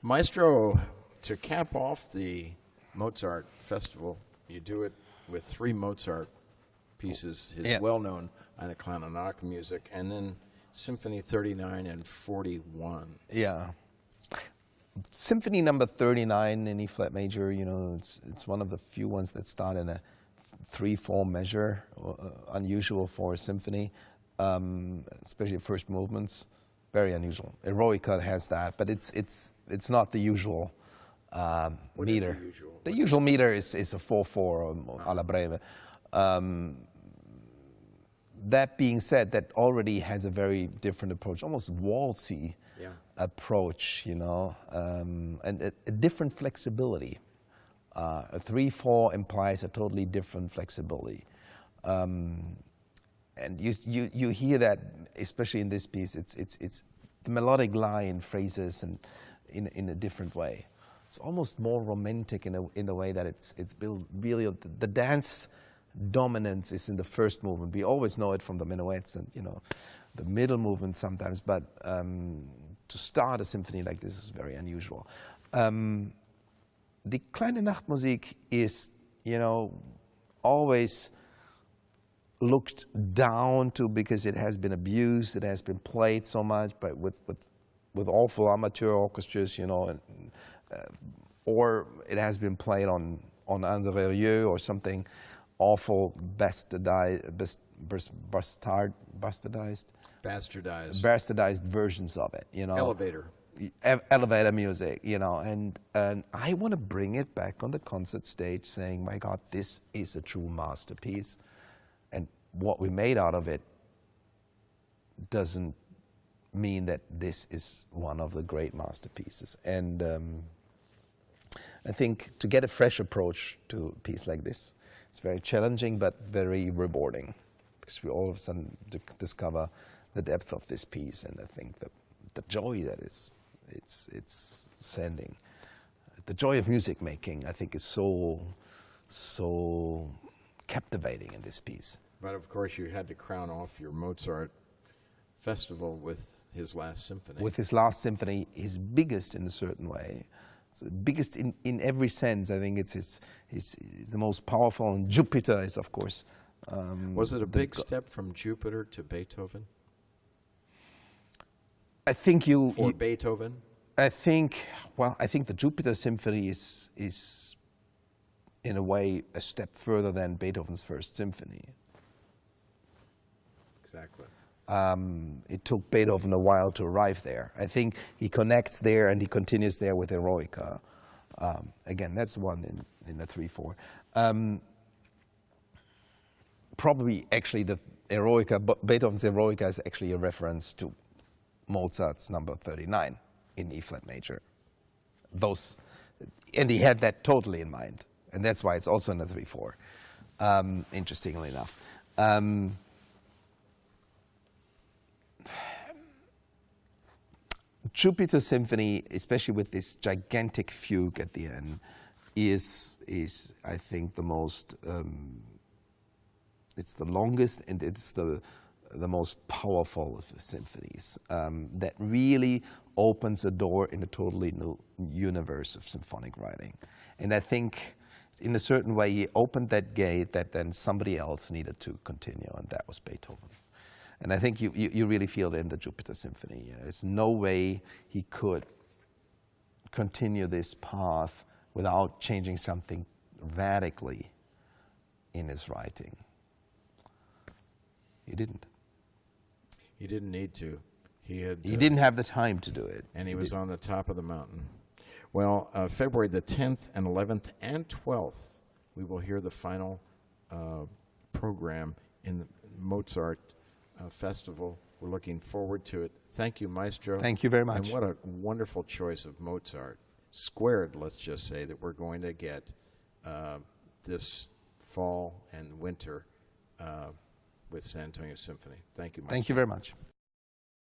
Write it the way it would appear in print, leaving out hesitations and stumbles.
Maestro, to cap off the Mozart Festival, you do it with 3 Mozart pieces, his well-known Eine kleine Nachtmusik, and then Symphony 39 and 41. Yeah. Symphony number 39 in E-flat major, you know, it's one of the few ones that start in a 3/4 measure, unusual for a symphony, especially first movements, very unusual. Eroica has that, but it's not the usual What meter. is the usual? The usual meter is a 4/4 alla breve. That being said, that already has a very different approach, almost waltzy approach, you know, and a different flexibility. A 3/4 implies a totally different flexibility. And you hear that, especially in this piece, it's the melodic line phrases and in a different way. It's almost more romantic in the way that it's built. Really, the dance dominance is in the first movement. We always know it from the minuets and, you know, the middle movement sometimes. But to start a symphony like this is very unusual. The kleine Nachtmusik is, you know, always looked down to because it has been abused. It has been played so much, but with awful amateur orchestras, you know, or it has been played on André Rieu or something awful, bastardized versions of it, you know. Elevator music, you know, and I want to bring it back on the concert stage saying, my God, this is a true masterpiece. And what we made out of it doesn't mean that this is one of the great masterpieces. And I think to get a fresh approach to a piece like this, it's very challenging but very rewarding, because we all of a sudden discover the depth of this piece, and I think the joy that it's sending, the joy of music making, I think is so captivating in this piece. But of course, you had to crown off your Mozart Festival with his last symphony. With his last symphony, his biggest in a certain way. So biggest in every sense. I think it's the most powerful, and Jupiter is, of course. Was it a big step from Jupiter to Beethoven? I think for Beethoven? I think the Jupiter Symphony is in a way a step further than Beethoven's First Symphony. Exactly. It took Beethoven a while to arrive there. I think he connects there and he continues there with Eroica. Again, that's one in the 3/4. Probably, actually, the Eroica, Beethoven's Eroica is actually a reference to Mozart's number 39 in E-flat major. And he had that totally in mind, and that's why it's also in the 3/4. Interestingly enough. Jupiter Symphony, especially with this gigantic fugue at the end, is I think the most. It's the longest and it's the most powerful of the symphonies. That really opens a door in a totally new universe of symphonic writing, and I think, in a certain way, he opened that gate that then somebody else needed to continue, and that was Beethoven. And I think you really feel it in the Jupiter Symphony. There's no way he could continue this path without changing something radically in his writing. He didn't. He didn't need to. He didn't have the time to do it. And he was on the top of the mountain. Well, February the 10th and 11th and 12th, we will hear the final program in the Mozart Festival. We're looking forward to it. Thank you, Maestro. Thank you very much. And what a wonderful choice of Mozart. Squared, let's just say, that we're going to get this fall and winter with San Antonio Symphony. Thank you, Maestro. Thank you very much.